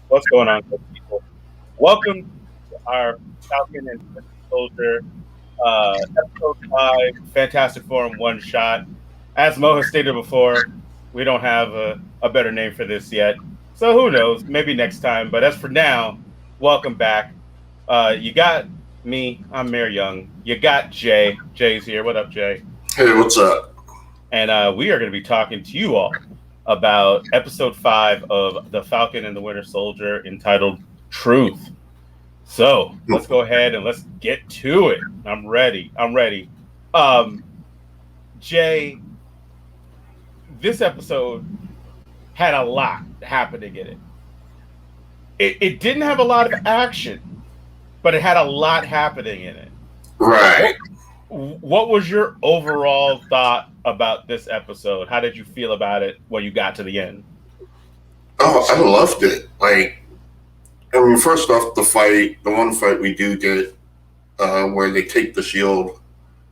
What's going on, good people? Welcome to our Falcon and Winter Soldier episode 5 Fantastic Forum one shot. As Mo has stated before, we don't have a better name for this yet. So who knows? Maybe next time. But as for now, welcome back. You got me. I'm Mayor Young. You got Jay. Jay's here. What up, Jay? Hey, what's up? And we are going to be talking to you all about episode 5 of The Falcon and the Winter Soldier entitled Truth. So let's go ahead and let's get to it. I'm ready. Jay, this episode had a lot happening in it. It didn't have a lot of action, but it had a lot happening in it. Right. What was your overall thought about this episode? How did you feel about it when you got to the end? Oh, I loved it. First off, the one fight we do get where they take the shield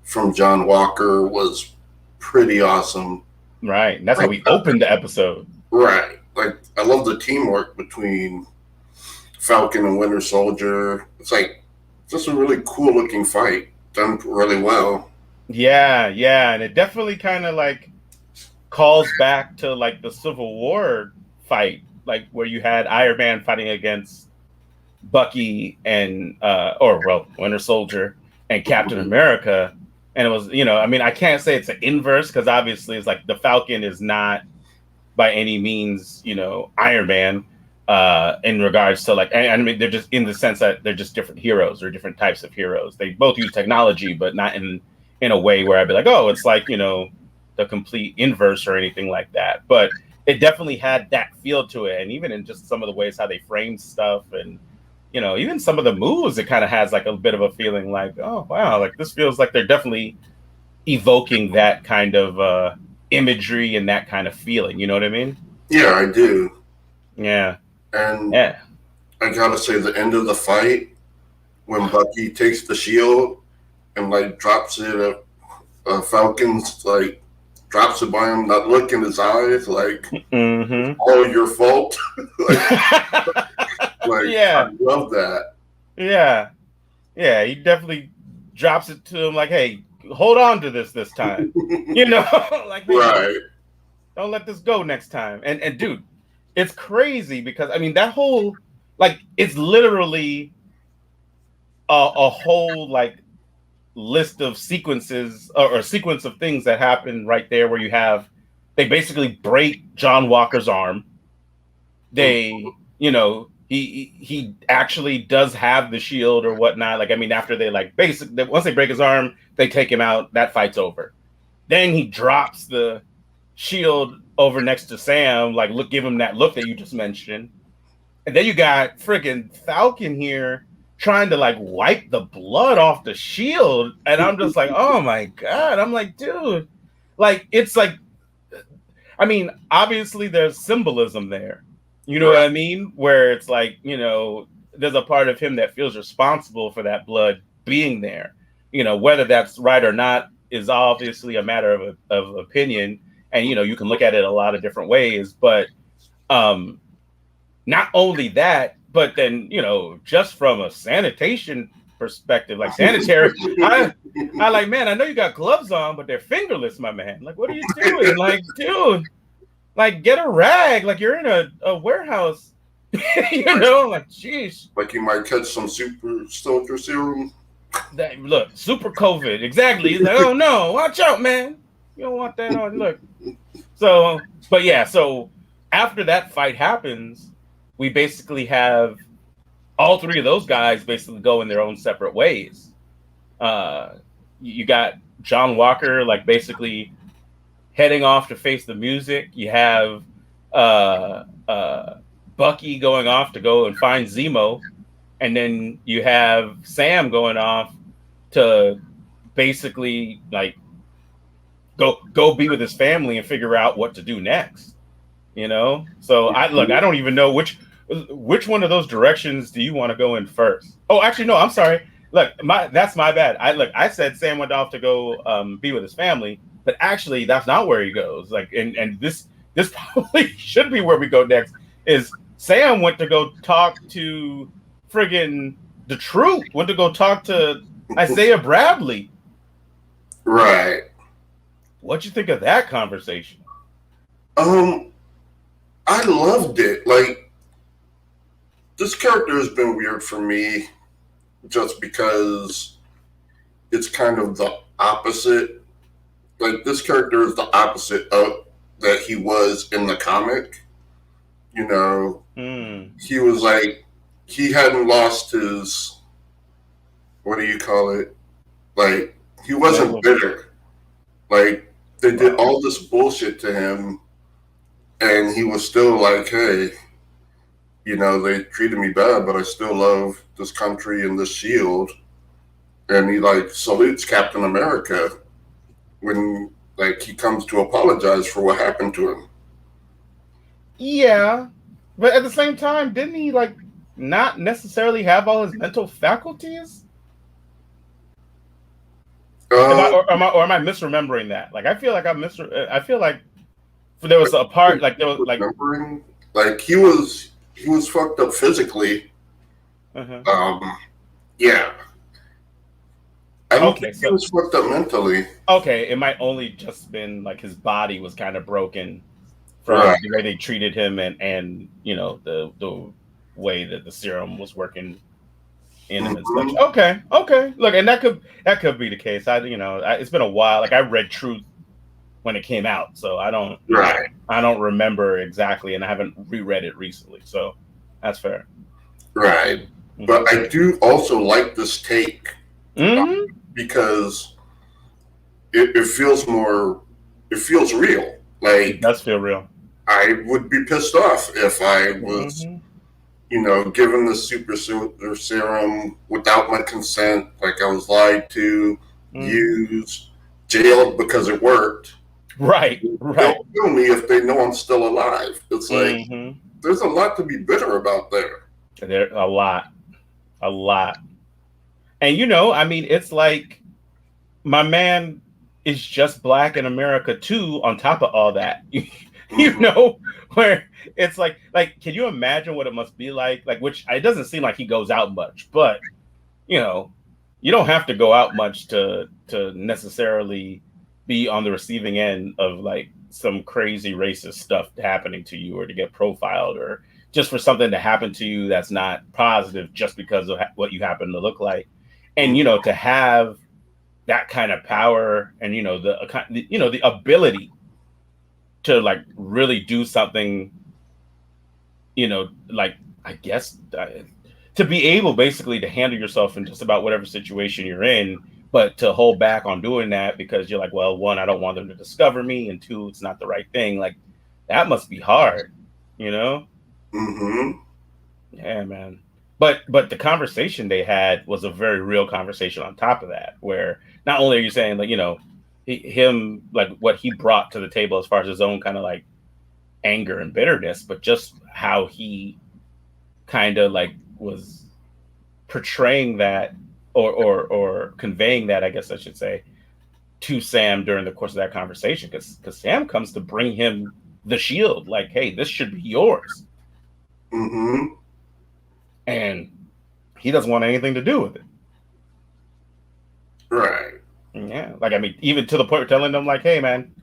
from John Walker was pretty awesome. Right. And that's how we opened the episode. Right. I love the teamwork between Falcon and Winter Soldier. It's just a really cool looking fight. Done really well. Yeah. And it definitely kind of calls back to the Civil War fight, where you had Iron Man fighting against Bucky and Winter Soldier and Captain America. And it was, I can't say it's an inverse because obviously it's the Falcon is not by any means, Iron Man in regards to they're just in the sense that they're just different heroes or different types of heroes. They both use technology, but not in a way where I'd be it's the complete inverse or anything like that. But it definitely had that feel to it. And even in just some of the ways how they frame stuff and, even some of the moves, it kind of has a bit of a feeling oh, wow, this feels like they're definitely evoking that kind of imagery and that kind of feeling. You know what I mean? Yeah, I do. Yeah. And yeah. I gotta say, the end of the fight, when Bucky takes the shield and drops it at Falcon's, drops it by him, not look in his eyes, all your fault. Yeah. I love that. Yeah. He definitely drops it to him hey, hold on to this time. Hey, right. Don't let this go next time. And dude, it's crazy because that whole it's literally a whole list of sequences or sequence of things that happen right there where they basically break John Walker's arm. They, he actually does have the shield or whatnot. After they once they break his arm, they take him out. That fight's over. Then he drops the shield over next to Sam, give him that look that you just mentioned. And then you got freaking Falcon here trying to wipe the blood off the shield. And I'm just oh my God. I'm dude, it's obviously there's symbolism there. You know what I mean? Where it's there's a part of him that feels responsible for that blood being there. Whether that's right or not is obviously a matter of opinion. And, you can look at it a lot of different ways. But not only that, but then, just from a sanitation perspective, sanitary, I man, I know you got gloves on, but they're fingerless, my man. What are you doing? Dude, get a rag. You're in a warehouse, geez. You might catch some super soldier serum. Look, super COVID. Exactly. He's oh no, watch out, man. You don't want that on. Look. So, but yeah, so after that fight happens, we basically have all three of those guys basically go in their own separate ways. You got John Walker, basically heading off to face the music. You have Bucky going off to go and find Zemo. And then you have Sam going off to basically go be with his family and figure out what to do next. So I don't even know which one of those directions do you want to go in first? Oh, actually, no, I'm sorry. Look, that's my bad. I said Sam went off to go be with his family. but actually that's not where he goes. Like, and this probably should be where we go next. Is Sam went to go talk to friggin' the Truth, went to go talk to Isaiah Bradley. Right. What'd you think of that conversation? I loved it. Like, this character has been weird for me just because it's kind of the opposite. Like, this character is the opposite of that he was in the comic. You know, he was like, he hadn't lost his, what do you call it? Like, he wasn't bitter. Like, they did all this bullshit to him, and he was still like, hey, you know, they treated me bad, but I still love this country and this shield. And he, like, salutes Captain America when, like, he comes to apologize for what happened to him. Yeah, but at the same time, didn't he, like, not necessarily have all his mental faculties? Am I misremembering that? Like, I feel like I feel like there was a part like there was like he was fucked up physically. Yeah. I don't think he was fucked up mentally. Okay, it might only just been like his body was kind of broken from the way they treated him and you know the way that the serum was working in him and such. Okay. Look, and that could be the case. It's been a while. Like, I read Truth when it came out, so I don't remember exactly, and I haven't reread it recently, so that's fair. Right. But I do also like this take because it feels real. Like, it does feel real. I would be pissed off if I was, you know, given the super serum without my consent, like I was lied to, used, jailed because it worked. Right. They'll kill me if they know I'm still alive. It's like, there's a lot to be bitter about there. There's a lot. And, you know, I mean, it's like my man is just black in America too, on top of all that. You know, where it's like, can you imagine what it must be like? Like, which it doesn't seem like he goes out much, but, you know, you don't have to go out much to necessarily be on the receiving end of like some crazy racist stuff happening to you, or to get profiled, or just for something to happen to you that's not positive just because of what you happen to look like. And, you know, to have that kind of power and, you know, the ability to like really do something, you know, like, I guess to be able basically to handle yourself in just about whatever situation you're in, but to hold back on doing that because you're like, well, one, I don't want them to discover me, and two, it's not the right thing. Like, that must be hard, you know? Yeah, man. But the conversation they had was a very real conversation on top of that, where not only are you saying, like, you know, him, like what he brought to the table as far as his own kind of like anger and bitterness, but just how he kind of like was portraying that or conveying that, I guess I should say, to Sam during the course of that conversation, because Sam comes to bring him the shield, like, hey, this should be yours. And he doesn't want anything to do with it. Right. Yeah. Like, I mean, even to the point of telling them, like, hey, man,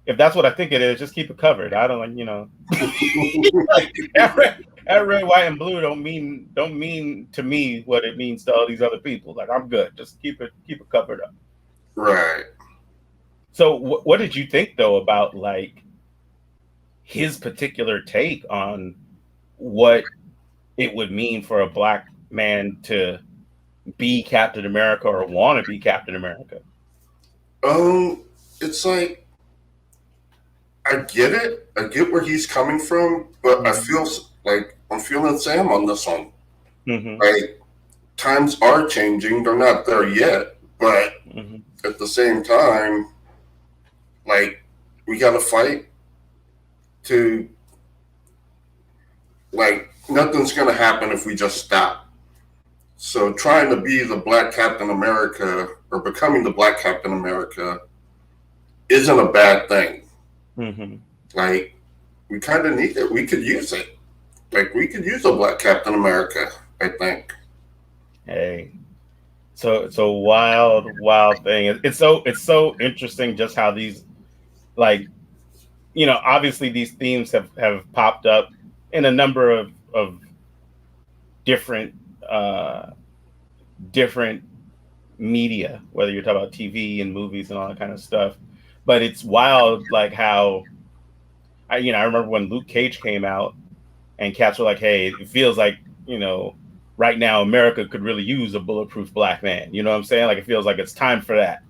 if that's what I think it is, just keep it covered. I don't, like, you know, like, that red, white, and blue don't mean to me what it means to all these other people. Like, I'm good. Just keep it covered up. Right. So what did you think, though, about like his particular take on what it would mean for a black man to be Captain America or want to be Captain America? It's like, I get it. I get where he's coming from, but I feel like I'm feeling Sam on this one. Like, times are changing. They're not there yet, but at the same time, like, we got to fight to, like, nothing's going to happen if we just stop. So trying to be the Black Captain America, or becoming the Black Captain America, isn't a bad thing. Mm-hmm. Like, we kind of need it. We could use it. Like, we could use a black Captain America, I think. Hey, so it's a wild thing. It's so interesting just how these, like, obviously these themes have popped up in a number of different uh different media, whether you're talking about TV and movies and all that kind of stuff. But it's wild, like how I remember when Luke Cage came out and cats were like, "Hey, it feels like right now America could really use a bulletproof black man." You know what I'm saying? Like it feels like it's time for that.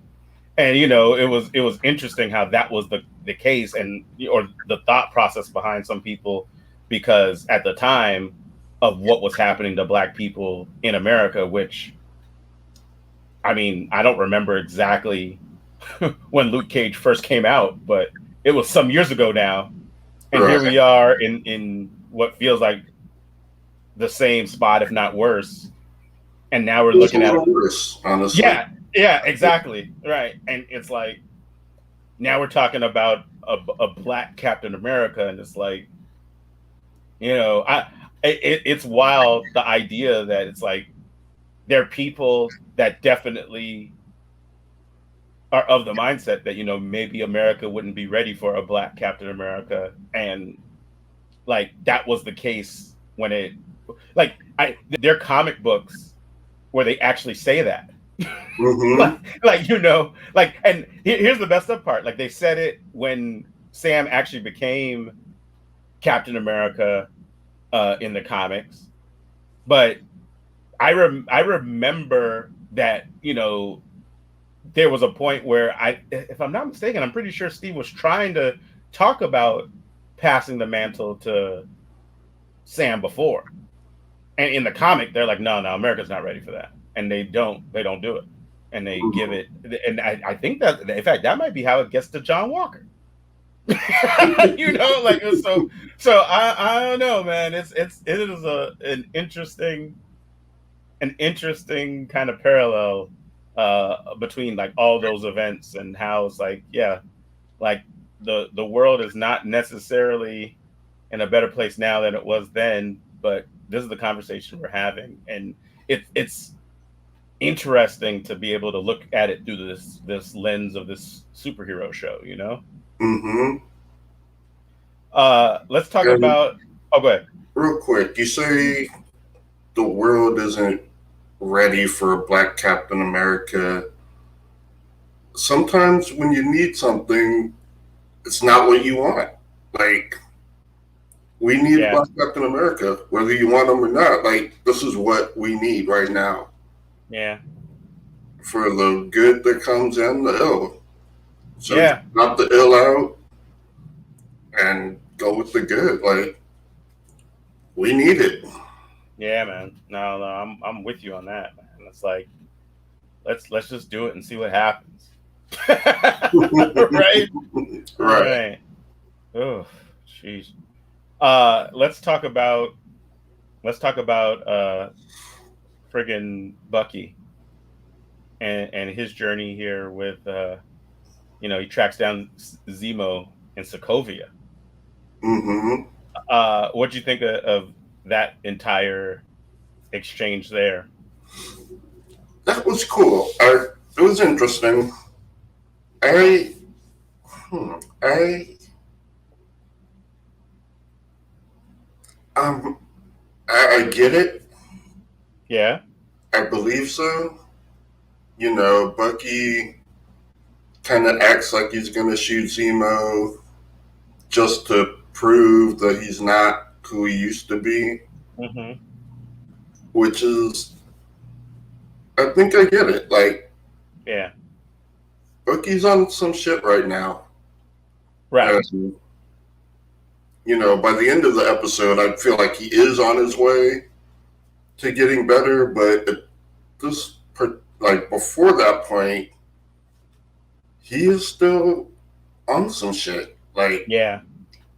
And it was interesting how that was the case and or the thought process behind some people, because at the time of what was happening to black people in America, which I mean, I don't remember exactly when Luke Cage first came out, but it was some years ago now. And here Right. we are in what feels like the same spot, if not worse. And now we're It was a looking at, little worse, honestly. yeah, exactly. Right. And it's like, now we're talking about a black Captain America. And it's like, it's wild. The idea that it's like, there are people that definitely are of the mindset that maybe America wouldn't be ready for a black Captain America, and like that was the case when it like I their comic books where they actually say that. Mm-hmm. And here's the messed up part, like they said it when Sam actually became Captain America in the comics, but I remember that there was a point where if I'm not mistaken, I'm pretty sure Steve was trying to talk about passing the mantle to Sam before. And in the comic, they're like, no, America's not ready for that. And they don't do it. And they give it, and I think that, in fact, that might be how it gets to John Walker. Like, so I don't know, man. It is an interesting kind of parallel between like all those events, and how it's like, yeah, like the world is not necessarily in a better place now than it was then, but this is the conversation we're having, and it's interesting to be able to look at it through this lens of this superhero show. Mm-hmm. Let's talk And about. Oh, go ahead. real quick, you say the world isn't ready for a black Captain America. Sometimes when you need something, it's not what you want. Like, we need a Yeah, black Captain America, whether you want them or not. Like, this is what we need right now yeah, for the good that comes and the ill. So yeah, knock the ill out and go with the good. Like, we need it. yeah, man. No, I'm with you on that, man. It's like, let's just do it and see what happens. Right, Right. right. Oh, jeez. Let's talk about friggin' Bucky and his journey here with he tracks down Zemo in Sokovia. Mm-hmm. What'd you think of that entire exchange there? That was cool. It was interesting. I, hmm, I, um, I get it. Yeah, I believe so. You know, Bucky kind of acts like he's going to shoot Zemo just to prove that he's not who he used to be, mm-hmm. which is, I think I get it. Like, Yeah, Bucky's on some shit right now. right. And, you know, by the end of the episode, I feel like he is on his way to getting better, but like before that point, he is still on some shit. Like, Yeah,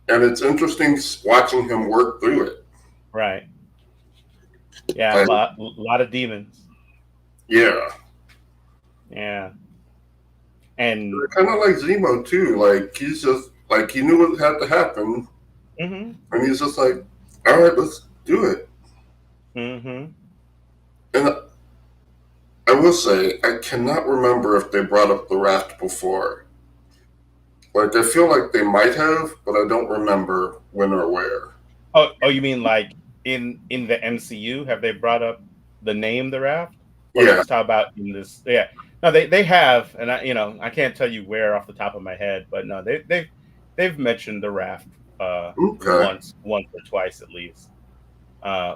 and it's interesting watching him work through it. right. Yeah, a Like, lot of demons. yeah, Yeah, And kind of like Zemo too. Like he's just like he knew what had to happen, mm-hmm, and he's just like, all right, let's do it. mm-hmm. And I will say, I cannot remember if they brought up the raft before. Like I feel like they might have, but I don't remember when or where. Oh, you mean like in the MCU? Have they brought up the name the Raft, or you Yeah, just talk about in this? Yeah, no, they have, and I can't tell you where off the top of my head, but no, they've mentioned the Raft okay, once or twice at least.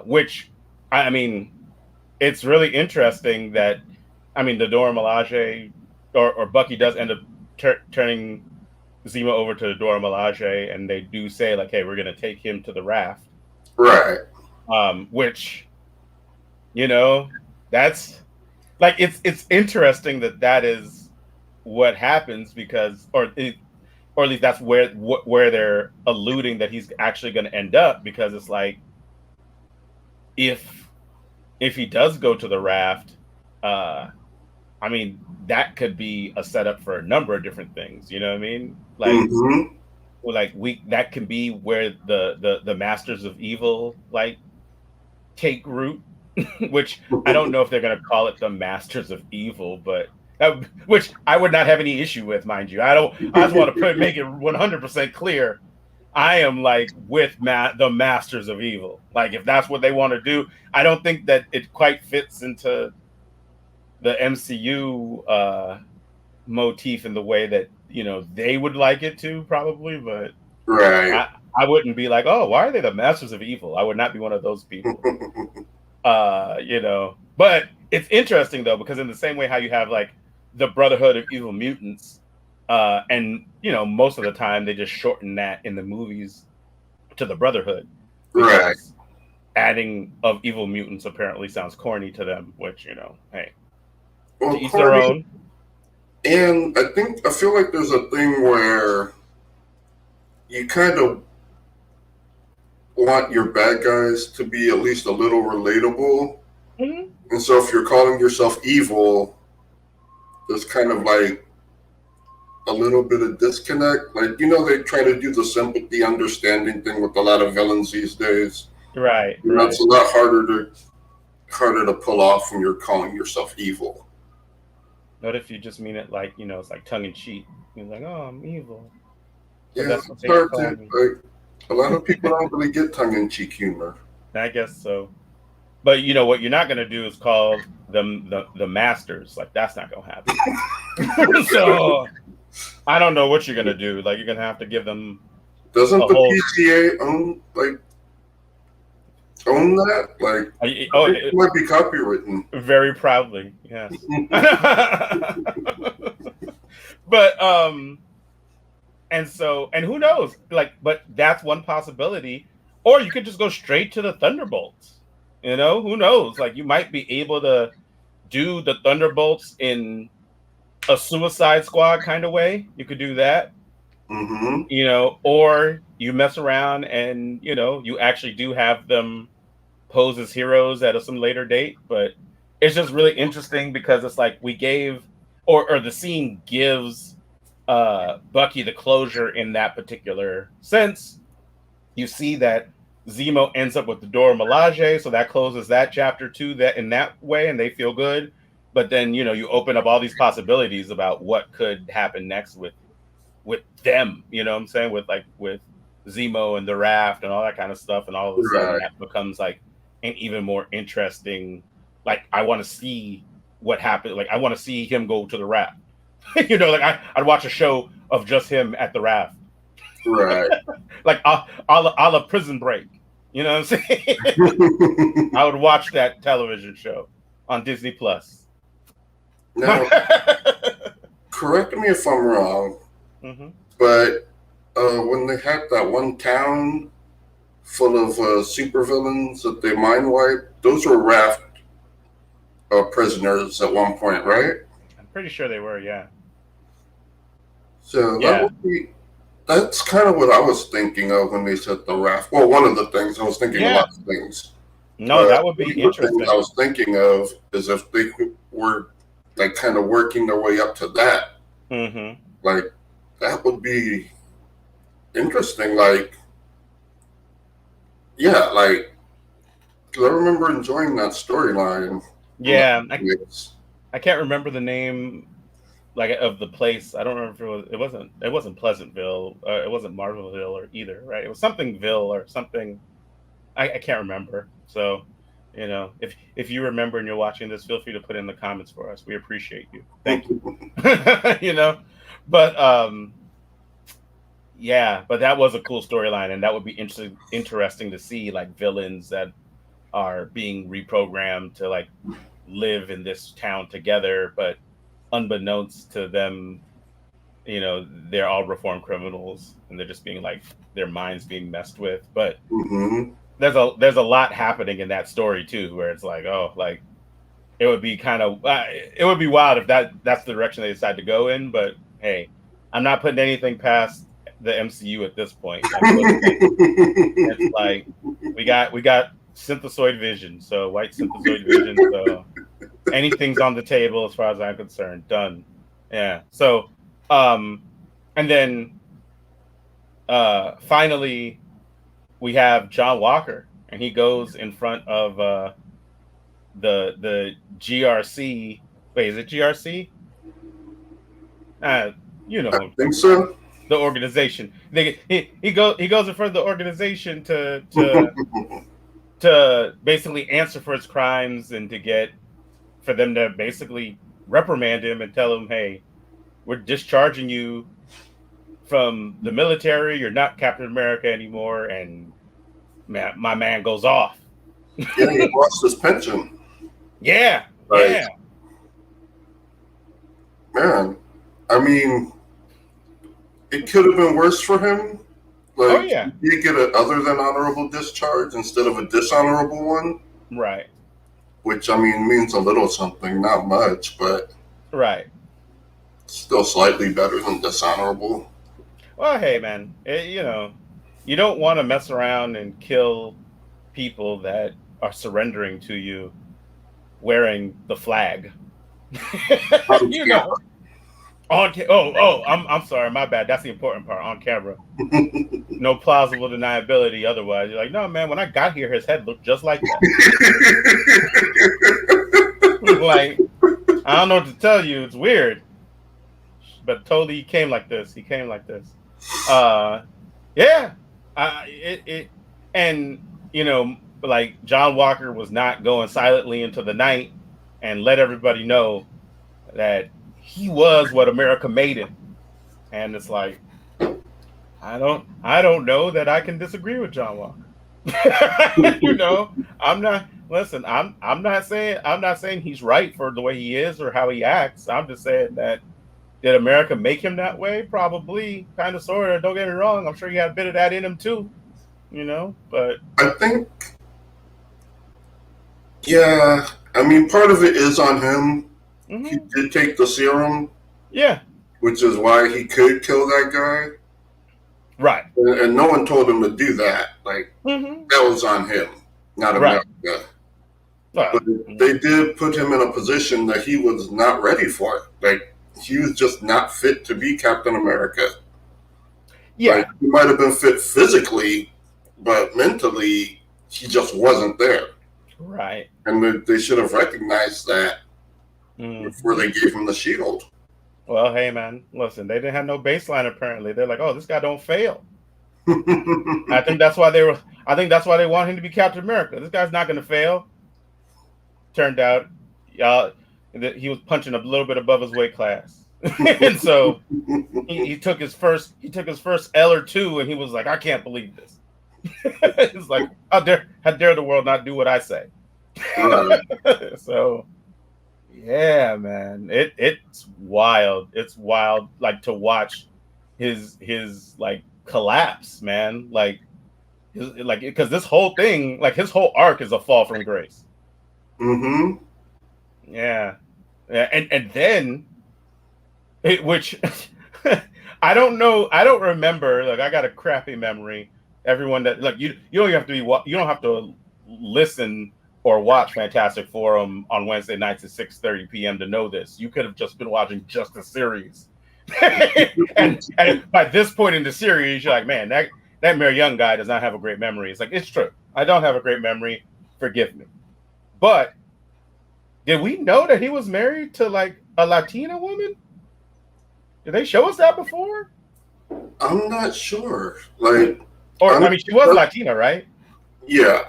Which I mean, it's really interesting that the Dora Milaje or Bucky does end up turning Zemo over to the Dora Milaje, and they do say like, "Hey, we're gonna take him to the Raft." right, Which that's like it's interesting that is what happens because or at least that's where they're alluding that he's actually going to end up, because it's like if he does go to the Raft, uh that could be a setup for a number of different things, you know what I mean? mm-hmm. Like we that can be where the Masters of Evil like take root, which I don't know if they're going to call it the Masters of Evil, but which I would not have any issue with, mind you. I just want to make it 100% clear. I am like with the Masters of Evil. Like if that's what they want to do, I don't think that it quite fits into the MCU motif in the way that they would like it to, probably, but Right. I wouldn't be like, oh, why are they the Masters of Evil? I would not be one of those people. But it's interesting though, because in the same way how you have like the Brotherhood of Evil Mutants, and most of the time they just shorten that in the movies to the Brotherhood, Right. because adding of evil mutants apparently sounds corny to them, which hey, Well, to each their own. And I feel like there's a thing where you kind of want your bad guys to be at least a little relatable. Mm-hmm. And so if you're calling yourself evil, there's kind of like a little bit of disconnect. Like, they try to do the sympathy understanding thing with a lot of villains these days. Right. It's a lot harder to pull off when you're calling yourself evil. What if you just mean it like, it's like tongue in cheek? You're like, oh, I'm evil. So yeah, it's hard to, like, a lot of people don't really get tongue in cheek humor. I guess so. But what you're not going to do is call them the Masters. Like, that's not going to happen. So I don't know what you're going to do. Like, you're going to have to give them. Doesn't the PTA own that? Like, it might be copywritten. Very proudly, yes. But and who knows? Like, but that's one possibility. Or you could just go straight to the Thunderbolts. Who knows? Like, you might be able to do the Thunderbolts in a Suicide Squad kind of way. You could do that. Mm-hmm. Or you mess around and you actually do have them pose as heroes at some later date. But it's just really interesting because it's like we gave or the scene gives Bucky the closure in that particular sense. You see that Zemo ends up with the Dora Milaje, so that closes that chapter too, that in that way, and they feel good. But then you open up all these possibilities about what could happen next with them. You know what I'm saying? With Zemo and the Raft and all that kind of stuff, and all of a sudden that becomes like an even more interesting. Like, I want to see what happened. Like, I want to see him go to the Raft. Like I'd watch a show of just him at the Raft. Right. Like a la Prison Break. You know what I'm saying? I would watch that television show on Disney Plus. Now, correct me if I'm wrong, but when they had that one town full of supervillains that they mind wiped, those were Raft prisoners at one point, right? I'm pretty sure they were, yeah. So that's kind of what I was thinking of when they said the Raft. Well, one of the things I was thinking a lot of things. No, that would be interesting. I was thinking of is if they were like kind of working their way up to that. Mm-hmm. Like that would be interesting. Like, yeah, like 'cause I remember enjoying that storyline from the Yeah, comics. I can't remember the name like of the place. I don't remember if it wasn't Pleasantville. It wasn't Marvelville or either, right? It was somethingville or something. I can't remember. So, if you remember and you're watching this, feel free to put in the comments for us. We appreciate you. Thank you. you know, but yeah, but that was a cool storyline, and that would be interesting to see like villains that are being reprogrammed to like live in this town together, but unbeknownst to them, they're all reformed criminals and they're just being like their minds being messed with. But Hmm. there's a lot happening in that story too, where it's like, oh, like it would be kind of it would be wild if that's the direction they decide to go in. But hey, I'm not putting anything past the MCU at this point. I mean, it's like we got synthesoid vision, so white synthesoid vision. So anything's on the table as far as I'm concerned. Done. Yeah. So, um, and then finally we have John Walker, and he goes in front of the GRC. Wait, is it GRC? Uh, you know I who I'm think talking about. so. The organization. He goes in front of the organization to basically answer for his crimes and to get for them to basically reprimand him and tell him, hey, we're discharging you from the military. You're not Captain America anymore. And my man goes off. Yeah, he lost his pension. Yeah, Like, yeah. man, I mean, it could have been worse for him. Oh Like, yeah. he get an other than honorable discharge instead of a dishonorable one, Right. which I mean means a little something, not much, but Right. still slightly better than dishonorable. Well, hey man, you don't want to mess around and kill people that are surrendering to you wearing the flag. you Yeah. know, oh, I'm sorry, my bad. That's the important part. On camera, no plausible deniability. Otherwise, you're like, no, man. When I got here, his head looked just like that. like, I don't know what to tell you. It's weird, but totally he came like this. He came like this. Uh, yeah. It and like John Walker was not going silently into the night and let everybody know that he was what America made him. And it's like, I don't know that I can disagree with John Walker. I'm not listen, I'm not saying he's right for the way he is or how he acts. I'm just saying that did America make him that way? Probably, kind of, sort of. Don't get me wrong. I'm sure he had a bit of that in him too, but I think, yeah, I mean, part of it is on him. He mm-hmm. did take the serum, Yeah, which is why he could kill that guy. right. And no one told him to do that. Like, Mm-hmm. that was on him, not Right. America. But Well, they did put him in a position that he was not ready for. Like, he was just not fit to be Captain America. Like, yeah, he might have been fit physically, but mentally, he just wasn't there. right. And they should have recognized that before Mm-hmm. they gave him the shield. Well, hey man, listen, they didn't have no baseline apparently. They're like, oh, this guy don't fail. I think that's why they want him to be Captain America. This guy's not going to fail. Turned out, he was punching a little bit above his weight class, and so he took his first L or two, and he was like, I can't believe this. It's like, how dare the world not do what I say? Right. So yeah, man, it's wild. It's wild, like to watch his like collapse, man. Like because this whole thing, like his whole arc, is a fall from grace. Mm-hmm. Yeah, yeah, and then which I don't know. I don't remember. Like I got a crappy memory. Everyone that like you don't have to you don't have to listen or watch Fantastic Forum on Wednesday nights at 6:30 p.m. to know this. You could have just been watching just the series and by this point in the series, you're like, man, that Mayor Young guy does not have a great memory. It's like, it's true. I don't have a great memory. Forgive me. But did we know that he was married to like a Latina woman? Did they show us that before? I'm not sure. Like, Or I mean, she was Latina, right? Yeah.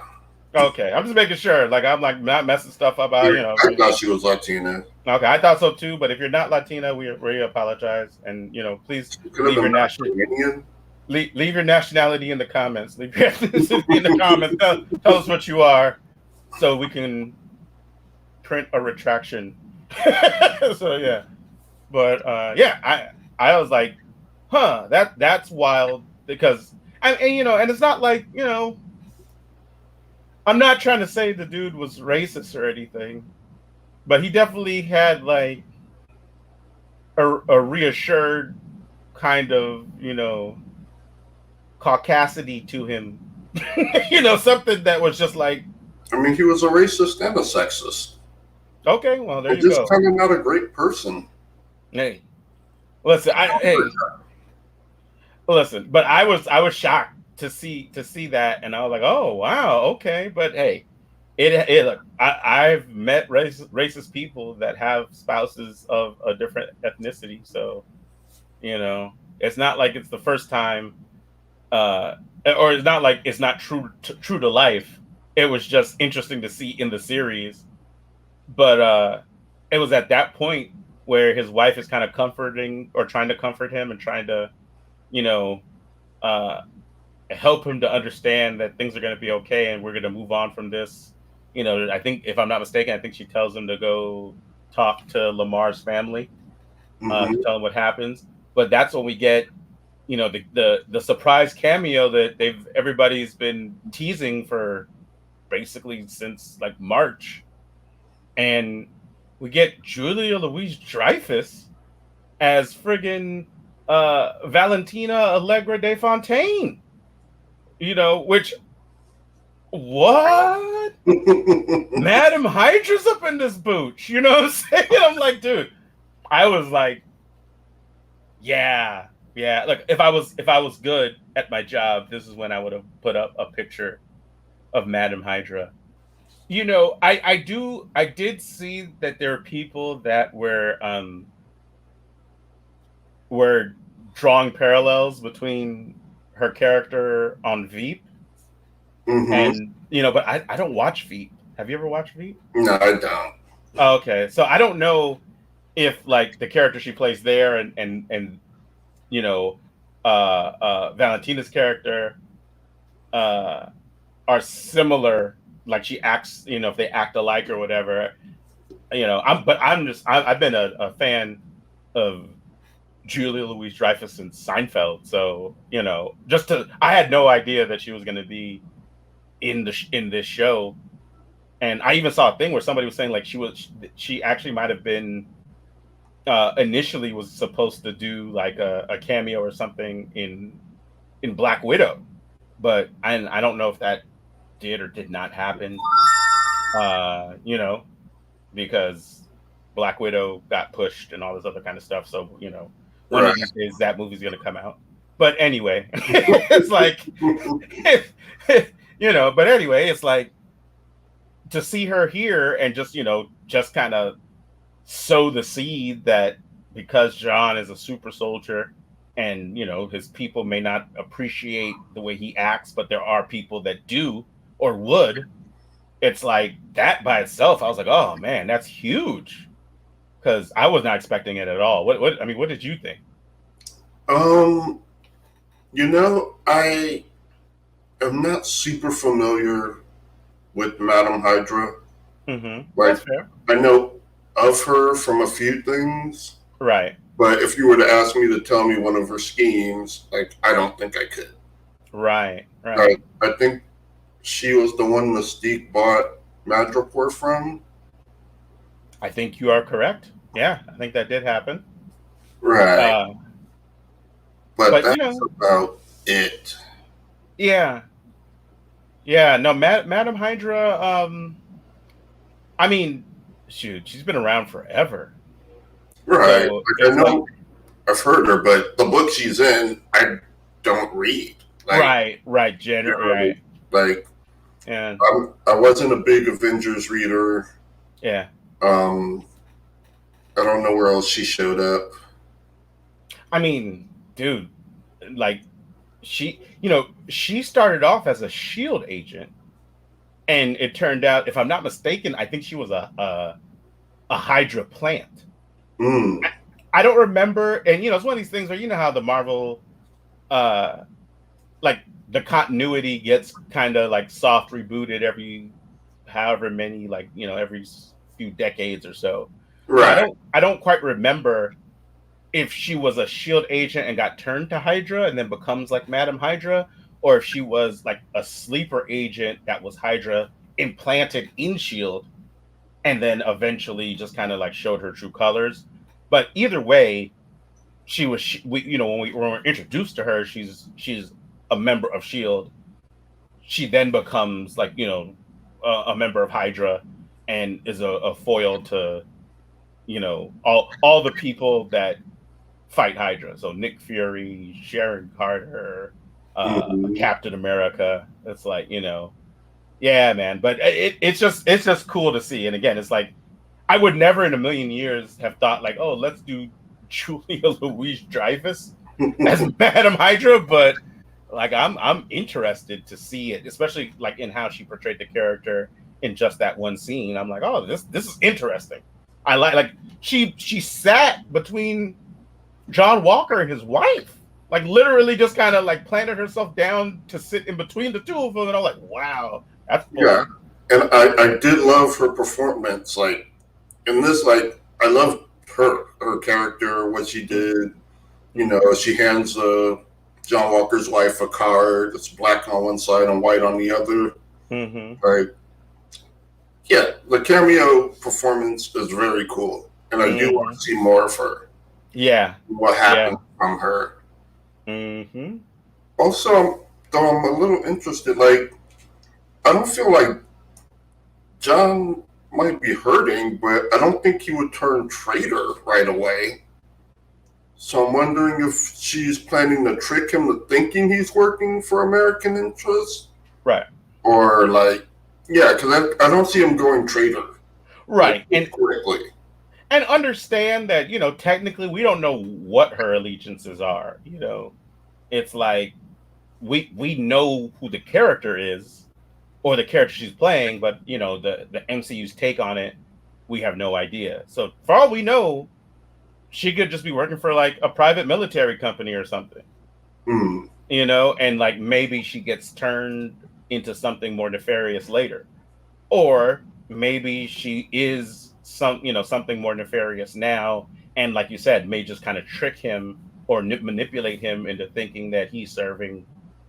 Okay, I'm just making sure. Like, I'm like not messing stuff up. You know, I thought she was Latina. Okay, I thought so too. But if you're not Latina, we apologize, and you know, please leave your leave your nationality in the comments. Leave your ethnicity in the comments. Tell us what you are, so we can print a retraction. So yeah, but yeah, I was like, huh, that's wild because and you know, and it's not like, you know, I'm not trying to say the dude was racist or anything, but he definitely had like a reassured kind of, you know, caucasity to him. You know, something that was just like, I mean, he was a racist and a sexist. Okay, well, there you just go. kind of not a great person. Hey, listen, listen, but I was shocked to see that, and I was like, oh wow, okay, but hey, it look, I've met racist people that have spouses of a different ethnicity, so you know, it's not like it's the first time, or it's not like it's not true to life. It was just interesting to see in the series, but it was at that point where his wife is kind of comforting or trying to comfort him and trying to, you know, help him to understand that things are going to be okay and we're going to move on from this. You know, I think, if I'm not mistaken, I think she tells him to go talk to Lamar's family, to tell him what happens. But that's when we get, you know, the surprise cameo that everybody's been teasing for basically since like March, and we get Julia Louis-Dreyfus as friggin' Valentina Allegra de Fontaine. You know, which, what? Madam Hydra's up in this booch. You know what I'm saying? I'm like, dude, I was like, yeah. Look, if I was good at my job, this is when I would have put up a picture of Madam Hydra. You know, I did see that there are people that were drawing parallels between her character on Veep, and you know, but I don't watch Veep. Have you ever watched Veep? No, I don't. Oh, okay, so I don't know if like the character she plays there and you know, Valentina's character are similar. Like she acts, you know, if they act alike or whatever. You know, I've been a fan of Julia Louis-Dreyfus since Seinfeld, so you know, I had no idea that she was going to be in this show, and I even saw a thing where somebody was saying like she actually might have been initially was supposed to do like a cameo or something in Black Widow, but I don't know if that did or did not happen. You know, because Black Widow got pushed and all this other kind of stuff. So, you know, one of these days that movie's going to come out. But anyway, it's like, you know, but anyway, it's like to see her here and just, you know, just kind of sow the seed that because John is a super soldier and, you know, his people may not appreciate the way he acts, but there are people that do or would. It's like that by itself. I was like, oh man, that's huge. Because I was not expecting it at all. What I mean, what did you think? You know, I am not super familiar with Madam Hydra. Mm-hmm. Like, that's fair. I know of her from a few things. Right. But if you were to ask me to tell me one of her schemes, like, I don't think I could. Right. Like, I think she was the one Mystique bought Madripoor from. I think you are correct. Yeah, I think that did happen. Right. But that's, you know, about it. Yeah. Yeah, no, Madam Hydra, I mean, shoot, she's been around forever. Right. So like, I've heard her, but the book she's in, I don't read. Like, right, generally, right, like and I wasn't a big Avengers reader. yeah. Um, I don't know where else she showed up. I mean, dude, like she started off as a Shield agent, and it turned out, if I'm not mistaken, I think she was a Hydra plant. Mm, I don't remember, and it's one of these things where how the Marvel, uh, like the continuity gets kind of like soft rebooted every however many, like every few decades or so. So I right. don't quite remember if she was a Shield agent and got turned to Hydra and then becomes like Madam Hydra, or if she was like a sleeper agent that was Hydra implanted in Shield and then eventually just kind of like showed her true colors. But either way, when we were introduced to her, she's a member of Shield. She then becomes like a member of Hydra and is a foil to all the people that fight Hydra. So Nick Fury, Sharon Carter, Mm-hmm. Captain America. It's like yeah, man. But it's just cool to see. And again, it's like I would never in a million years have thought like, oh, let's do Julia Louise Dreyfus as Madam Hydra, but like I'm interested to see it, especially like in how she portrayed the character in just that one scene. I'm like, oh, this is interesting. I like she sat between John Walker and his wife. Like literally just kind of like planted herself down to sit in between the two of them. And I'm like, wow, that's Yeah, bold. and I did love her performance. Like in this, like I loved her character, what she did. You Mm-hmm. know, she hands John Walker's wife a card. It's black on one side and white on the other. Mm-hmm. Like, yeah, the cameo performance is very cool, and I do want Mm-hmm. to see more of her. Yeah. What Yeah. happened from her? Mm-hmm. Also, though, I'm a little interested. Like, I don't feel like John might be hurting, but I don't think he would turn traitor right away. So I'm wondering if she's planning to trick him to thinking he's working for American interests, Right. or like, yeah, because I don't see him going traitor like Right. quickly. And understand that, technically we don't know what her allegiances are. It's like we know who the character is or the character she's playing, but the MCU's take on it, we have no idea. So for all we know, she could just be working for like a private military company or something, Hmm. and like maybe she gets turned into something more nefarious later. Or maybe she is something more nefarious now, and like you said, may just kind of trick him or manipulate him into thinking that he's serving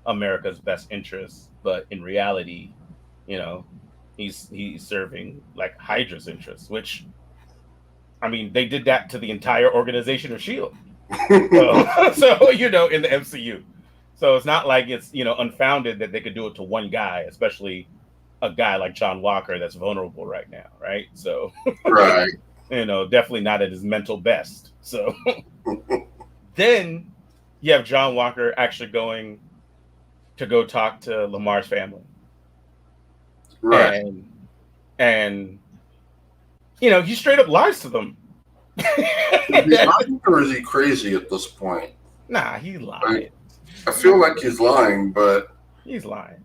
America's best interests, but in reality, you know, he's serving like Hydra's interests, which I mean, they did that to the entire organization of Shield. So in the MCU, so it's not like it's unfounded that they could do it to one guy, especially a guy like John Walker that's vulnerable right now, right? So Right. definitely not at his mental best. So then you have John Walker actually going to go talk to Lamar's family, Right. and he straight up lies to them. Is he lying or is he crazy at this point? Nah, he Like, lied. I feel like he's lying, but He's lying.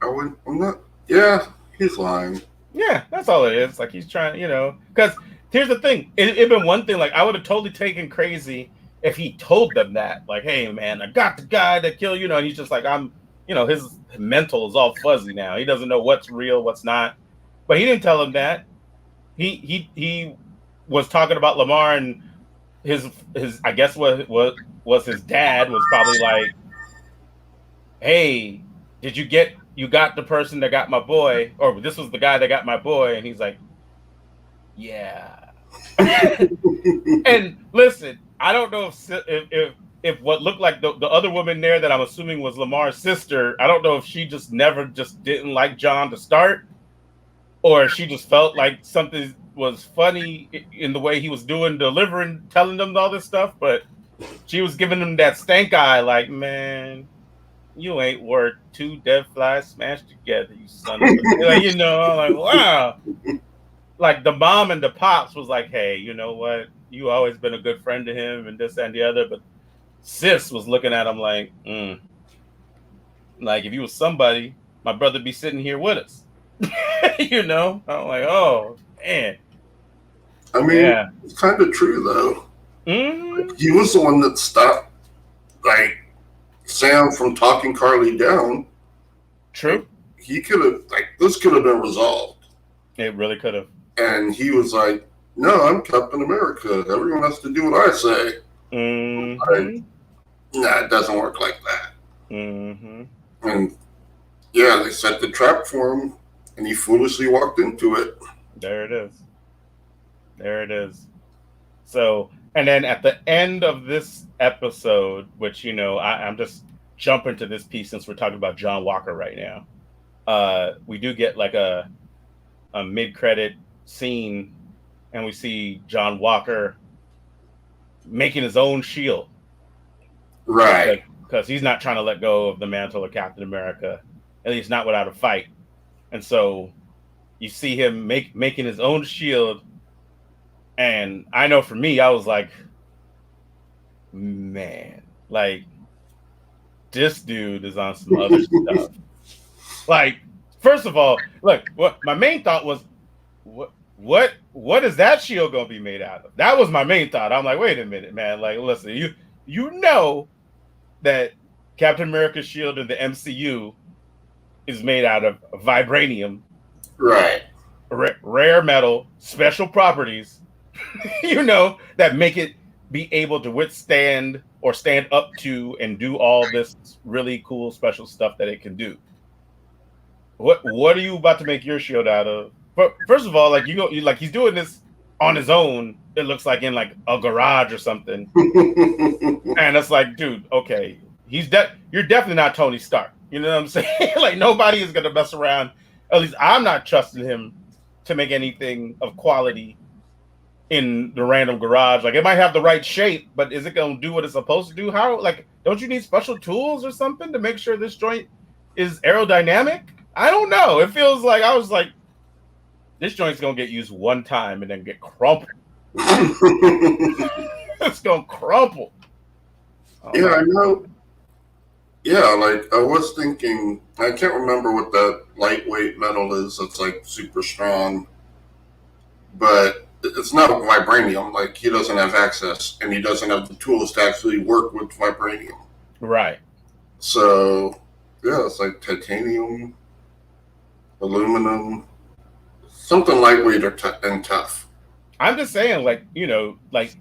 I'm not. Yeah, he's lying. Yeah, that's all it is. Like he's trying, because here's the thing. It'd been one thing. Like I would have totally taken crazy if he told them that. Like, hey man, I got the guy that killed and he's just like, his mental is all fuzzy now. He doesn't know what's real, what's not. But he didn't tell them that. He was talking about Lamar, and his I guess what was his dad was probably like, hey, did you got the person that got my boy, or this was the guy that got my boy? And he's like, yeah. And listen, I don't know if what looked like the other woman there that I'm assuming was Lamar's sister, I don't know if she just never just didn't like John to start, or she just felt like something was funny in the way he was delivering, telling them all this stuff. But She was giving him that stank eye, like, man, you ain't worth 2 dead flies smashed together, you son of a. Like, I'm like, wow. Like the mom and the pops was like, hey, you know what? You always been a good friend to him and this and the other, but sis was looking at him like, like if you was somebody, my brother be sitting here with us. I'm like, oh man. I mean, Yeah. it's kind of true though. Mm-hmm. He was the one that stopped, like, Sam from talking Carly down. True. He could have, like, this could have been resolved. It really could have. And he was like, no, I'm Captain America. Everyone has to do what I say. Mm-hmm. Nah, it doesn't work like that. Mm-hmm. And yeah, they set the trap for him, and he foolishly walked into it. There it is. There it is. So, and then at the end of this episode, which, I'm just jumping to this piece since we're talking about John Walker right now. We do get like a mid-credit scene, and we see John Walker making his own shield. Right. Because he's not trying to let go of the mantle of Captain America, at least not without a fight. And so you see him making his own shield. And I know for me, I was like, man, like, this dude is on some other stuff. Like, first of all, look, what my main thought was, what is that shield gonna be made out of? That was my main thought. I'm like, wait a minute, man. Like, listen, you know that Captain America's shield in the MCU is made out of vibranium, right? Rare metal, special properties, that make it be able to withstand or stand up to and do all this really cool special stuff that it can do. What are you about to make your shield out of? But first of all, like he's doing this on his own. It looks like in like a garage or something, and it's like, dude, okay, you're definitely not Tony Stark. You know what I'm saying? Like nobody is gonna mess around. At least I'm not trusting him to make anything of quality in the random garage. Like it might have the right shape, but is it gonna do what it's supposed to do? How, like, don't you need special tools or something to make sure this joint is aerodynamic? I don't know. It feels like I was like, this joint's gonna get used one time and then get crumpled. It's gonna crumple. Yeah, I know. Yeah, like I was thinking, I can't remember what that lightweight metal is that's like super strong, but it's not vibranium. Like he doesn't have access and he doesn't have the tools to actually work with vibranium. Right. So yeah, it's like titanium, aluminum, something lightweight and tough. I'm just saying, like, like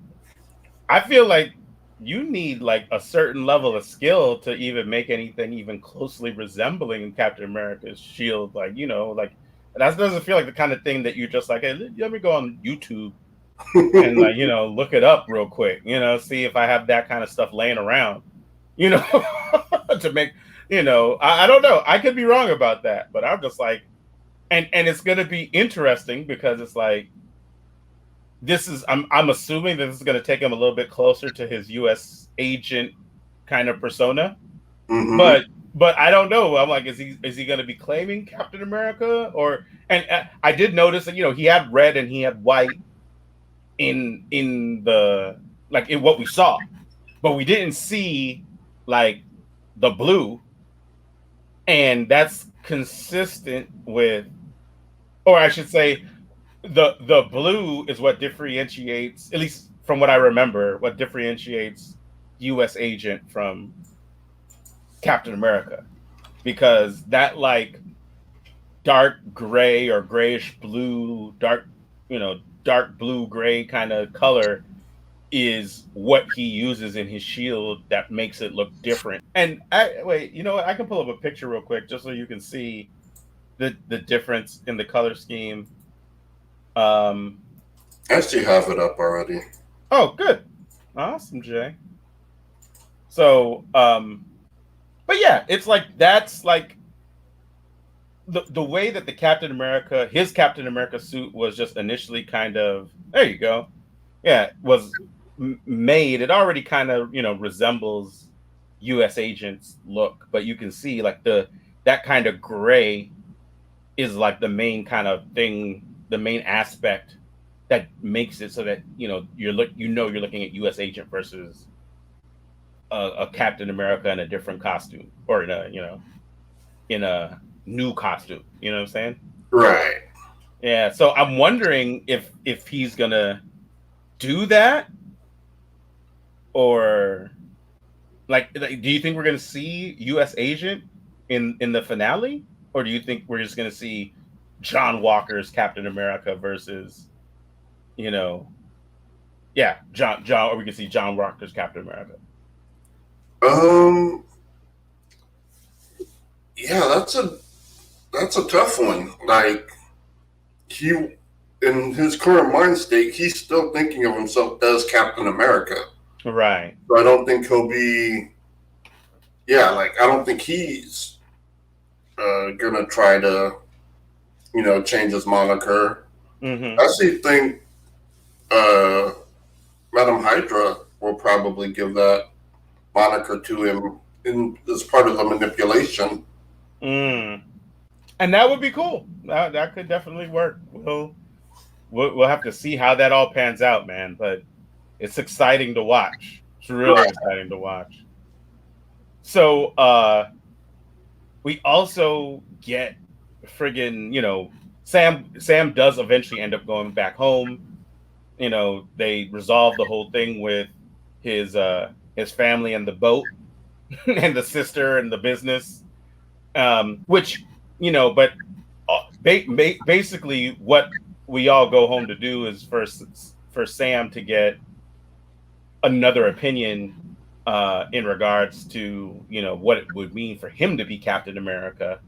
I feel like you need like a certain level of skill to even make anything even closely resembling Captain America's shield. Like, like that doesn't feel like the kind of thing that you're just like, hey, let me go on YouTube and like, look it up real quick, see if I have that kind of stuff laying around, to make, I don't know. I could be wrong about that, but I'm just like, and it's going to be interesting because it's like, I'm assuming that this is going to take him a little bit closer to his U.S. agent kind of persona, but I don't know. I'm like, is he going to be claiming Captain America and I did notice that he had red and he had white in the like in what we saw, but we didn't see like the blue, and that's consistent with, or I should say, the blue is what differentiates, at least from what I remember, what differentiates U.S. agent from Captain America, because that like dark gray or grayish blue, dark blue gray kind of color is what he uses in his shield that makes it look different. And I can pull up a picture real quick just so you can see the difference in the color scheme. I actually have it up already. Oh, good. Awesome, Jay. So, but yeah, it's like, that's like the way that his Captain America suit was just initially kind of, there you go. Yeah, was made, it already kind of resembles U.S. agents look, but you can see like that kind of gray is like the main kind of thing, the main aspect that makes it so that you're looking at U.S. agent versus a Captain America in a different costume, or in a new costume. You know what I'm saying? Right. Yeah. So I'm wondering if he's gonna do that, or do you think we're gonna see U.S. agent in the finale, or do you think we're just gonna see John Walker's Captain America versus John, or we can see John Walker's Captain America? Yeah, that's a tough one. Like, he, in his current mind state, he's still thinking of himself as Captain America. Right. So I don't think he'll be. Yeah, like I don't think he's gonna try to, change his moniker. Mm-hmm. I actually think Madam Hydra will probably give that moniker to him as part of the manipulation. And that would be cool. That could definitely work. We'll have to see how that all pans out, man. But it's exciting to watch. It's really exciting to watch. So we also get friggin', Sam does eventually end up going back home. They resolve the whole thing with his family and the boat and the sister and the business. Which, but basically what we all go home to do is for Sam to get another opinion in regards to what it would mean for him to be Captain America,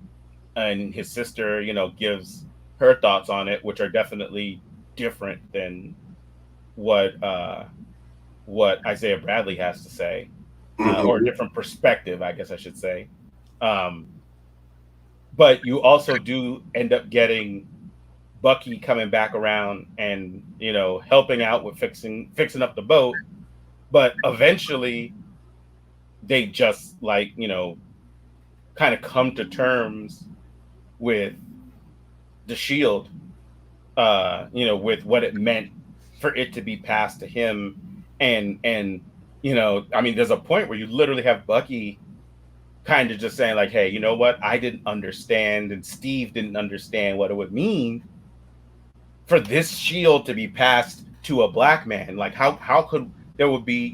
and his sister gives her thoughts on it, which are definitely different than what Isaiah Bradley has to say, or a different perspective, I guess I should say. But you also do end up getting Bucky coming back around and helping out with fixing up the boat, but eventually they just kind of come to terms with the shield, with what it meant for it to be passed to him, and I mean, there's a point where you literally have Bucky kind of just saying like, hey, you know what? I didn't understand, and Steve didn't understand what it would mean for this shield to be passed to a black man. Like, how could there would be,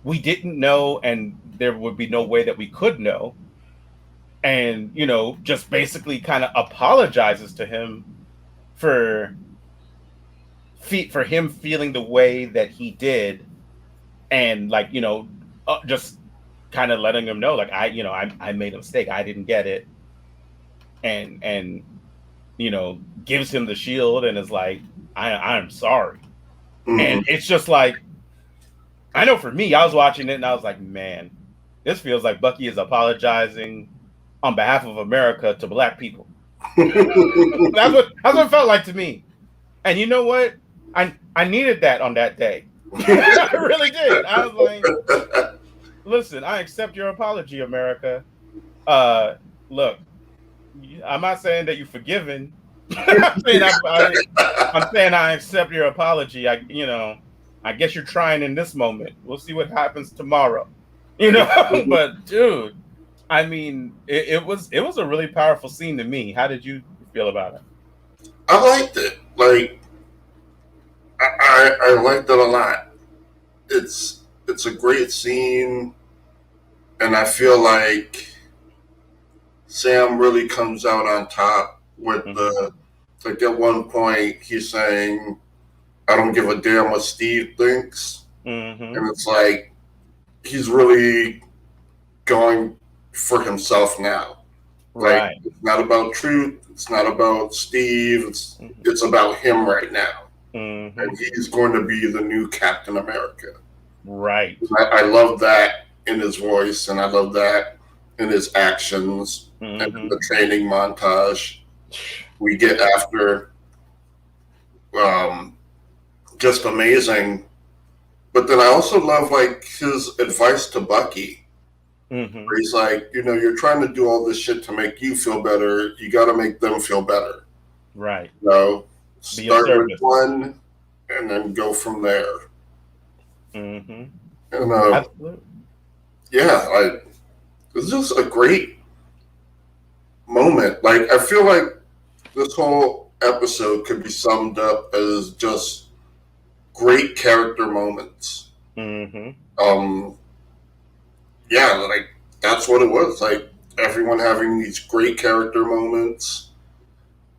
we didn't know, and there would be no way that we could know. And, just basically kind of apologizes to him for him feeling the way that he did. And just kind of letting him know, like, I made a mistake. I didn't get it. And gives him the shield and is like, I'm sorry. Mm-hmm. And it's just like, I know for me, I was watching it and I was like, man, this feels like Bucky is apologizing on behalf of America to black people. That's what it felt like to me. And you know what? I needed that on that day. I really did. I was like, listen, I accept your apology, America. Look, I'm not saying that you're forgiven. I'm saying I accept your apology. I guess you're trying in this moment. We'll see what happens tomorrow. But dude, I mean, it was a really powerful scene to me. How did you feel about it? I liked it. Like, I liked it a lot. It's a great scene, and I feel like Sam really comes out on top with like at one point he's saying, I don't give a damn what Steve thinks. And it's like he's really going for himself now. Right. Like, it's not about truth. It's not about Steve. It's about him right now. And he's going to be the new Captain America. Right. I love that in his voice, and I love that in his actions, and in the training montage we get after. Just amazing But then I also love like his advice to Bucky, Mm-hmm. where he's like, you're trying to do all this shit to make you feel better. You got to make them feel better. Right. Be of Start with service. one, and then go from there. Mm-hmm. And Absolutely. yeah, like it's just a great moment. Like I feel like this whole episode could be summed up as just great character moments. Mm-hmm. Um, yeah, like that's what it was. Like everyone having these great character moments,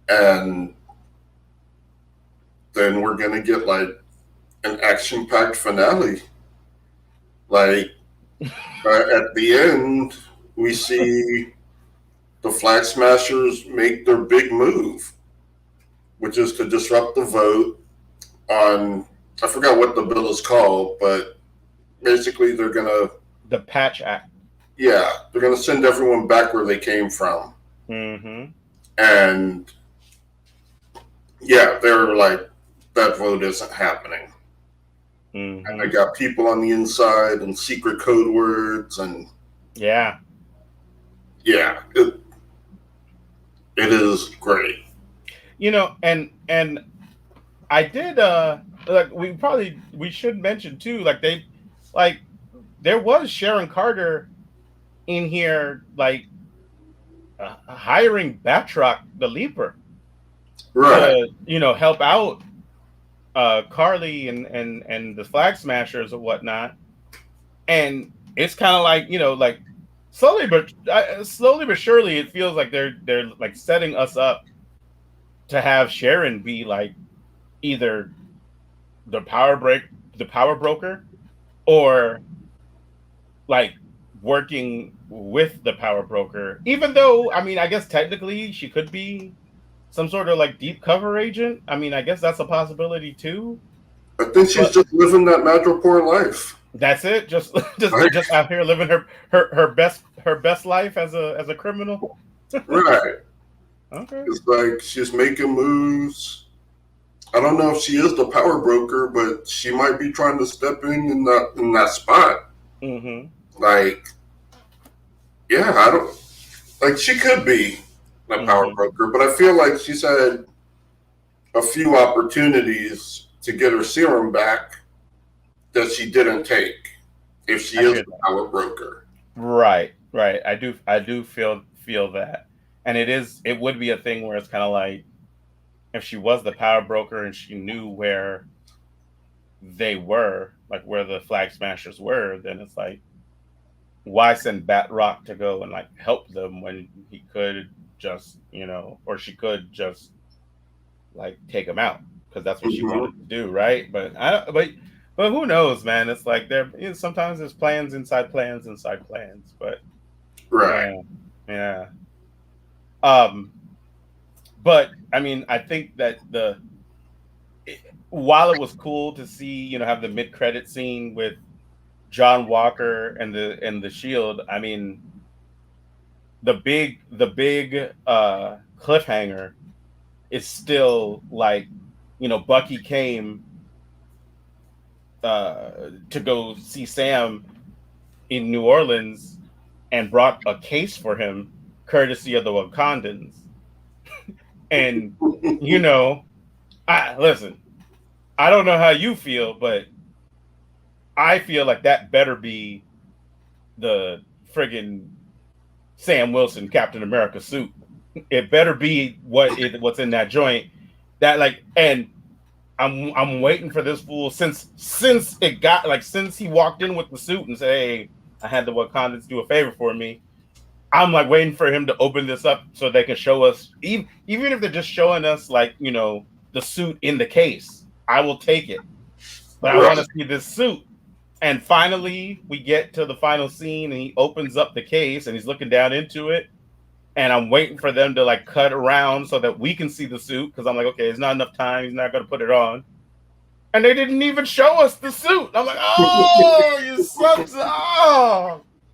and then we're gonna get like an action-packed finale. Like at the end, we see the Flag Smashers make their big move, which is to disrupt the vote on, I forgot what the bill is called, but basically The Patch Act. they're gonna send everyone back where they came from. Mm-hmm. And yeah, they're like, that vote isn't happening. Mm-hmm. And I got people on the inside and secret code words, and yeah, it is great. And I did like we should mention too, like there was Sharon Carter in here, like hiring Batroc the Leaper Right. to help out Carly and the Flag Smashers or whatnot. And it's kind of like slowly but surely it feels like they're like setting us up to have Sharon be like either the power broker, or like working with the power broker, even though I mean I guess technically she could be some sort of like deep cover agent. I mean I guess that's a possibility too, I think she's but just living that Madripoor life. that's it. Just Right. just out here living her best life as a criminal. Right. Okay. It's like she's making moves. I don't know if she is the power broker, but she might be trying to step in that spot. Mm-hmm. Like, yeah, I don't like she could be the power Mm-hmm. broker, but I feel like she's had a few opportunities to get her serum back that she didn't take if she is the power broker. Right. I do feel that, and it would be a thing where it's kind of like if she was the power broker and she knew where they were, like where the Flag Smashers were, then it's like, why send Batroc to go and like help them when he could just, or she could just like take him out because that's what she Mm-hmm. wanted to do, right? But I don't, but who knows, man? It's like sometimes there's plans inside plans inside plans, but Right. yeah. Um, but I mean, I think that while it was cool to see, have the mid credit scene with John Walker and the Shield. I mean, the big cliffhanger is still like, Bucky came to go see Sam in New Orleans and brought a case for him, courtesy of the Wakandans. And listen, I don't know how you feel, but I feel like that better be the friggin' Sam Wilson Captain America suit. It better be what's in that joint. That and I'm waiting for this fool since it got since he walked in with the suit and said, "Hey, I had the Wakandans do a favor for me." I'm like waiting for him to open this up so they can show us, even if they're just showing us the suit in the case. I will take it, but I want to see this suit. And finally, we get to the final scene, and he opens up the case, and he's looking down into it. And I'm waiting for them to cut around so that we can see the suit, because I'm like, okay, there's not enough time. He's not going to put it on. And they didn't even show us the suit. I'm like, oh, you sons of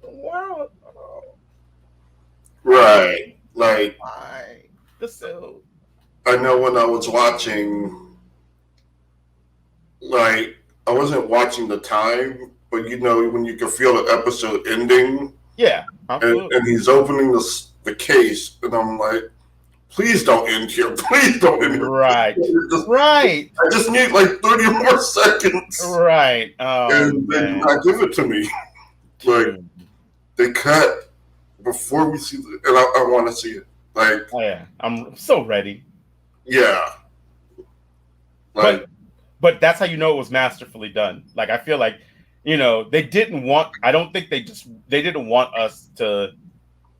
wow. Right. Like, why the suit? I know when I was watching, like, I wasn't watching the time, but you know when you can feel the episode ending, Yeah, absolutely. and he's opening the case, and I'm like, please don't end here, please don't end here. Right. Just, Right. I just need like 30 more seconds, Right. Oh and they do man. not give it to me. Like they cut before we see it, and I want to see it. Like, Oh yeah, I'm so ready. yeah, like But that's how you know it was masterfully done. Like I feel like, they didn't want. I don't think they didn't want us to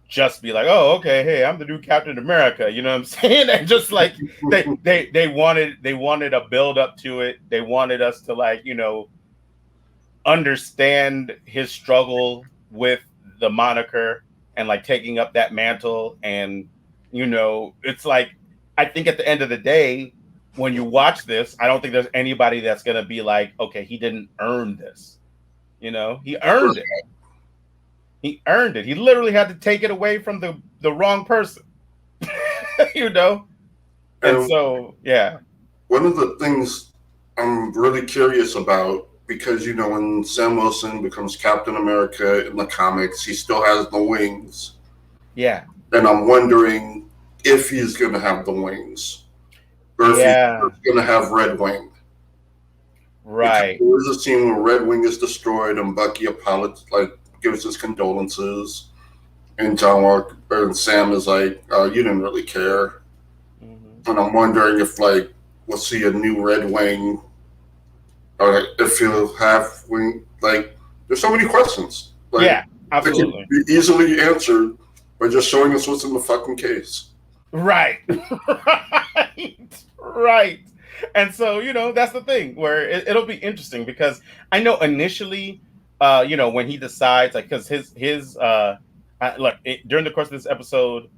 just be like, oh, okay, hey, I'm the new Captain America. You know what I'm saying? And just like they wanted a build up to it. They wanted us to like, understand his struggle with the moniker and like taking up that mantle. And it's like, I think at the end of the day, when you watch this, I don't think there's anybody that's gonna be like, okay, he didn't earn this. He earned it. He earned it. He literally had to take it away from the wrong person. And so, yeah. One of the things I'm really curious about, because when Sam Wilson becomes Captain America in the comics, he still has the wings. Yeah. And I'm wondering if he's going to have the wings, or if he's going to have Red Wing. Right. Because there's a scene where Red Wing is destroyed and Bucky gives his condolences, and John Walker and Sam is like, "Oh, you didn't really care." Mm-hmm. And I'm wondering if we'll see a new Red Wing, or if he'll have wing. Like, there's so many questions. Yeah, absolutely. They can be easily answered by just showing us what's in the fucking case. Right. Right. And so, that's the thing where it'll be interesting, because I know initially, when he decides, like, because during the course of this episode,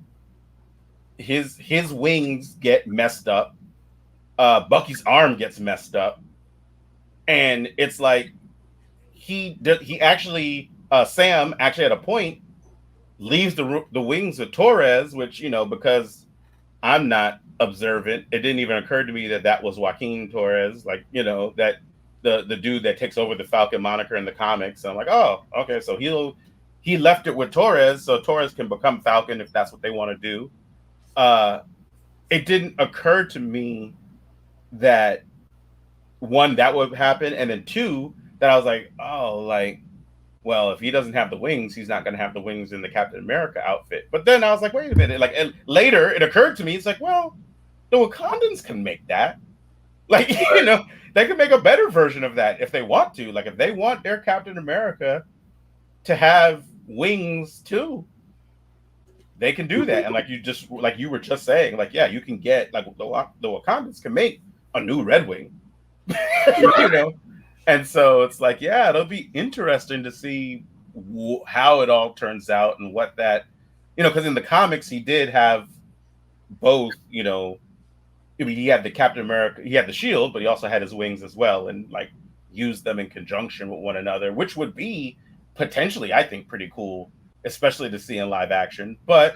his wings get messed up. Bucky's arm gets messed up, and it's like he actually Sam actually at a point leaves the wings of Torres, which because I'm not observant, it didn't even occur to me that was Joaquin Torres, like that the dude that takes over the Falcon moniker in the comics. And I'm like, oh, okay, so he left it with Torres, so Torres can become Falcon if that's what they want to do. It didn't occur to me that, one, that would happen, and then two, that I was like, oh, like, well, if he doesn't have the wings, he's not going to have the wings in the Captain America outfit. But then I was like, wait a minute. Like, and later it occurred to me, it's like, well, the Wakandans can make that. Like, they can make a better version of that if they want to. Like, if they want their Captain America to have wings too, they can do that. And like you were just saying, like, yeah, you can get, like, the Wakandans can make a new Red Wing. And so it's like, yeah, it'll be interesting to see how it all turns out, and what that, because in the comics he did have both, he had the Captain America, he had the shield, but he also had his wings as well, and like used them in conjunction with one another, which would be potentially, I think, pretty cool, especially to see in live action. But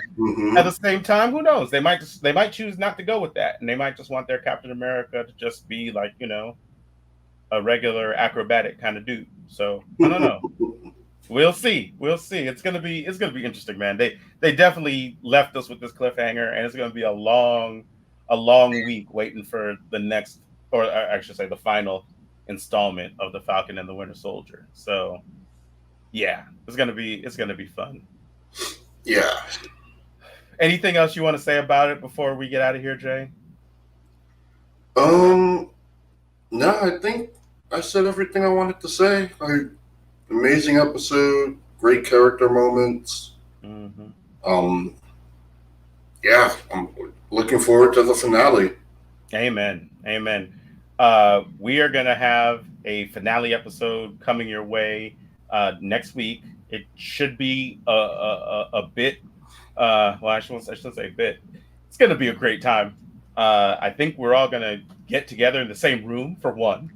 at the same time, who knows? They might choose not to go with that, and they might just want their Captain America to just be like, a regular acrobatic kind of dude. So I don't know. We'll see. It's gonna be interesting, man. They definitely left us with this cliffhanger, and it's gonna be a long week waiting for the next, or I should say, the final installment of the Falcon and the Winter Soldier. So yeah, it's gonna be fun. Yeah. Anything else you want to say about it before we get out of here, Jay? No, I think I said everything I wanted to say. Amazing episode, great character moments. Mm-hmm. Yeah, I'm looking forward to the finale. Amen. We are gonna have a finale episode coming your way next week. It should be a bit. Well, I shouldn't say a bit. It's gonna be a great time. I think we're all gonna get together in the same room for one,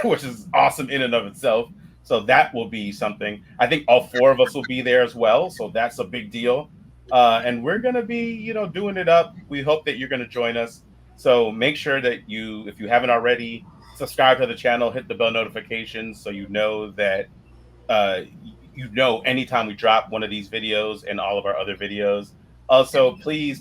which is awesome in and of itself. So that will be something. I think all four of us will be there as well. So that's a big deal. And we're gonna be, doing it up. We hope that you're gonna join us. So make sure that if you haven't already, subscribe to the channel, hit the bell notifications so you know that uh, anytime we drop one of these videos and all of our other videos. Also, please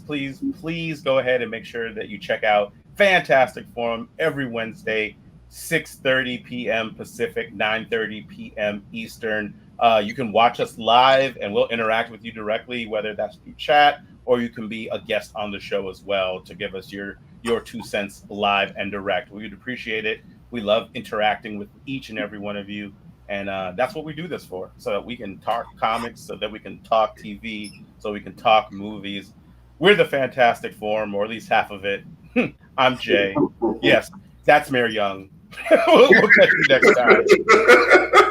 go ahead and make sure that you check out Fantastic Forum every Wednesday, 6:30 p.m. Pacific, 9:30 p.m. Eastern. You can watch us live and we'll interact with you directly, whether that's through chat or you can be a guest on the show as well to give us your 2 cents live and direct. We would appreciate it. We love interacting with each and every one of you. And that's what we do this for, so that we can talk comics, so that we can talk TV, so we can talk movies. We're the Fantastic Forum, or at least half of it. I'm Jay. Yes, that's Mayor Young. We'll catch you next time.